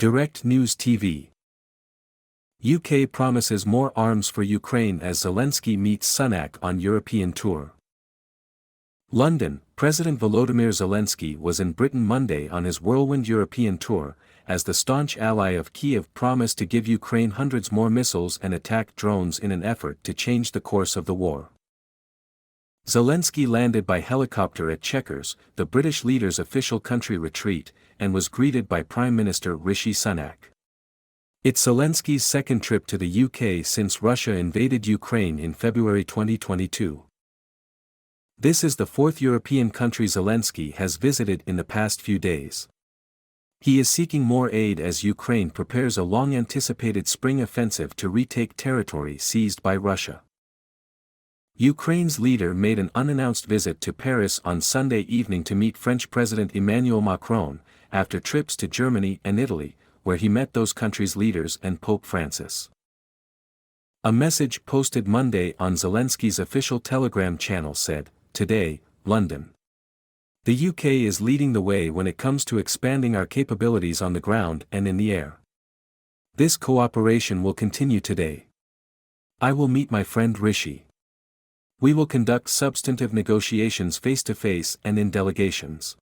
Direct News TV. UK promises more arms for Ukraine as Zelenskyy meets Sunak on European tour. London, President Volodymyr Zelenskyy was in Britain Monday on his whirlwind European tour, as the staunch ally of Kyiv promised to give Ukraine hundreds more missiles and attack drones in an effort to change the course of the war. Zelenskyy landed by helicopter at Chequers, the British leader's official country retreat, and was greeted by Prime Minister Rishi Sunak. It's Zelenskyy's second trip to the UK since Russia invaded Ukraine in February 2022. This is the fourth European country Zelenskyy has visited in the past few days. He is seeking more aid as Ukraine prepares a long-anticipated spring offensive to retake territory seized by Russia. Ukraine's leader made an unannounced visit to Paris on Sunday evening to meet French President Emmanuel Macron, after trips to Germany and Italy, where he met those countries' leaders and Pope Francis. A message posted Monday on Zelenskyy's official Telegram channel said, "Today, London. The UK is leading the way when it comes to expanding our capabilities on the ground and in the air. This cooperation will continue today. I will meet my friend Rishi. We will conduct substantive negotiations face-to-face and in delegations."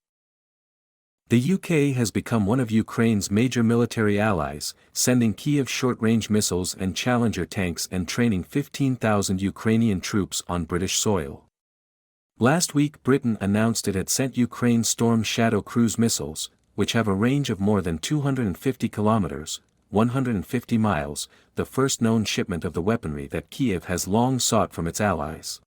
The UK has become one of Ukraine's major military allies, sending Kyiv short-range missiles and Challenger tanks and training 15,000 Ukrainian troops on British soil. Last week Britain announced it had sent Ukraine Storm Shadow cruise missiles, which have a range of more than 250 kilometers, 150 miles, the first known shipment of the weaponry that Kyiv has long sought from its allies.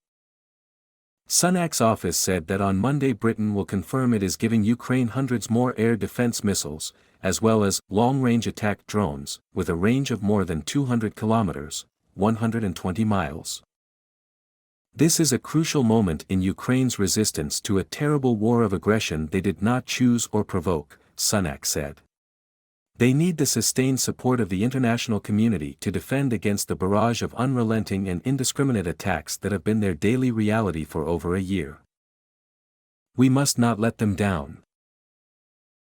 Sunak's office said that on Monday Britain will confirm it is giving Ukraine hundreds more air defense missiles, as well as long-range attack drones, with a range of more than 200 kilometers, 120 miles. This is a crucial moment in Ukraine's resistance to a terrible war of aggression they did not choose or provoke, Sunak said. They need the sustained support of the international community to defend against the barrage of unrelenting and indiscriminate attacks that have been their daily reality for over a year. We must not let them down.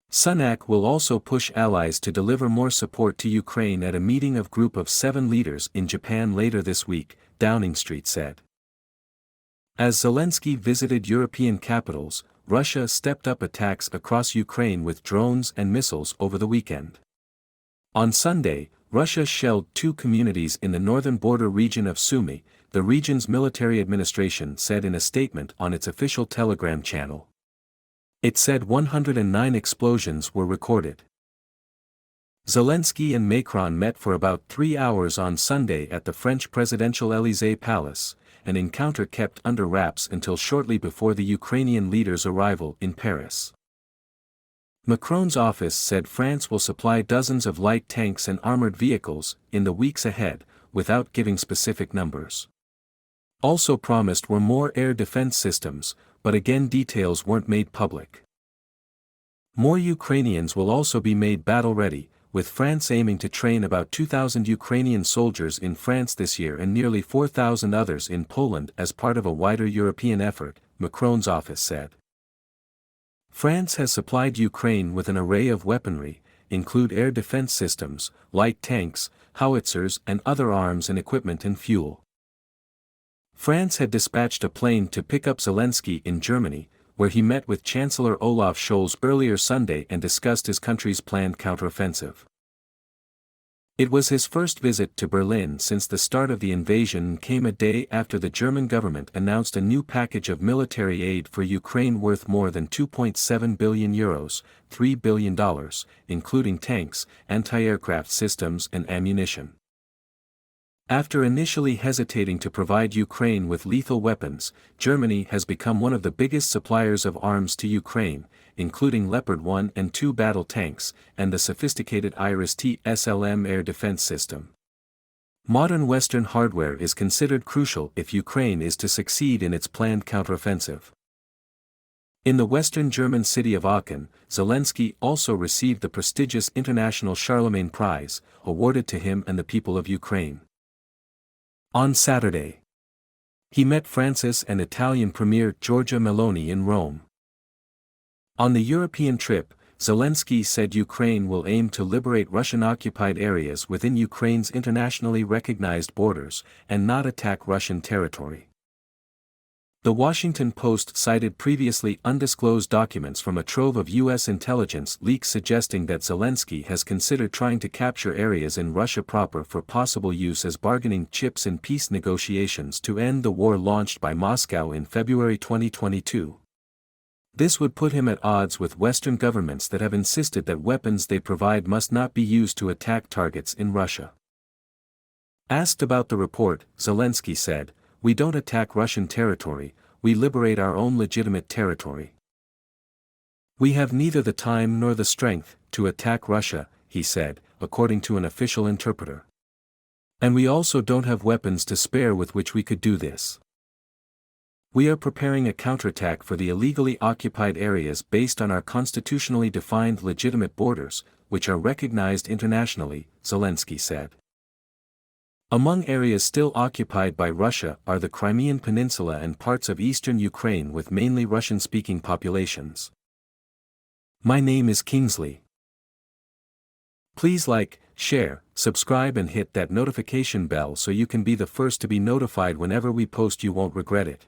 Sunak will also push allies to deliver more support to Ukraine at a meeting of Group of 7 leaders in Japan later this week, Downing Street said. As Zelenskyy visited European capitals, Russia stepped up attacks across Ukraine with drones and missiles over the weekend. On Sunday, Russia shelled 2 communities in the northern border region of Sumy, the region's military administration said in a statement on its official Telegram channel. It said 109 explosions were recorded. Zelenskyy and Macron met for about 3 hours on Sunday at the French presidential Élysée Palace, an encounter kept under wraps until shortly before the Ukrainian leader's arrival in Paris. Macron's office said France will supply dozens of light tanks and armored vehicles in the weeks ahead, without giving specific numbers. Also promised were more air defense systems, but again details weren't made public. More Ukrainians will also be made battle-ready, with France aiming to train about 2,000 Ukrainian soldiers in France this year and nearly 4,000 others in Poland as part of a wider European effort, Macron's office said. France has supplied Ukraine with an array of weaponry, include air defense systems, light tanks, howitzers and other arms and equipment and fuel. France had dispatched a plane to pick up Zelenskyy in Germany, where he met with Chancellor Olaf Scholz earlier Sunday and discussed his country's planned counteroffensive. It was his first visit to Berlin since the start of the invasion and came a day after the German government announced a new package of military aid for Ukraine worth more than €2.7 billion, $3 billion, including tanks, anti-aircraft systems and ammunition. After initially hesitating to provide Ukraine with lethal weapons, Germany has become one of the biggest suppliers of arms to Ukraine, including Leopard 1 and 2 battle tanks, and the sophisticated Iris-T SLM air defense system. Modern Western hardware is considered crucial if Ukraine is to succeed in its planned counteroffensive. In the western German city of Aachen, Zelenskyy also received the prestigious International Charlemagne Prize, awarded to him and the people of Ukraine. On Saturday, he met Francis and Italian Premier Giorgia Meloni in Rome. On the European trip, Zelenskyy said Ukraine will aim to liberate Russian-occupied areas within Ukraine's internationally recognized borders, and not attack Russian territory. The Washington Post cited previously undisclosed documents from a trove of U.S. intelligence leaks suggesting that Zelenskyy has considered trying to capture areas in Russia proper for possible use as bargaining chips in peace negotiations to end the war launched by Moscow in February 2022. This would put him at odds with Western governments that have insisted that weapons they provide must not be used to attack targets in Russia. Asked about the report, Zelenskyy said, "We don't attack Russian territory, we liberate our own legitimate territory. We have neither the time nor the strength to attack Russia," he said, according to an official interpreter. "And we also don't have weapons to spare with which we could do this. We are preparing a counterattack for the illegally occupied areas based on our constitutionally defined legitimate borders, which are recognized internationally," Zelenskyy said. Among areas still occupied by Russia are the Crimean Peninsula and parts of eastern Ukraine with mainly Russian-speaking populations. My name is Kingsley. Please like, share, subscribe and hit that notification bell so you can be the first to be notified whenever we post. You won't regret it.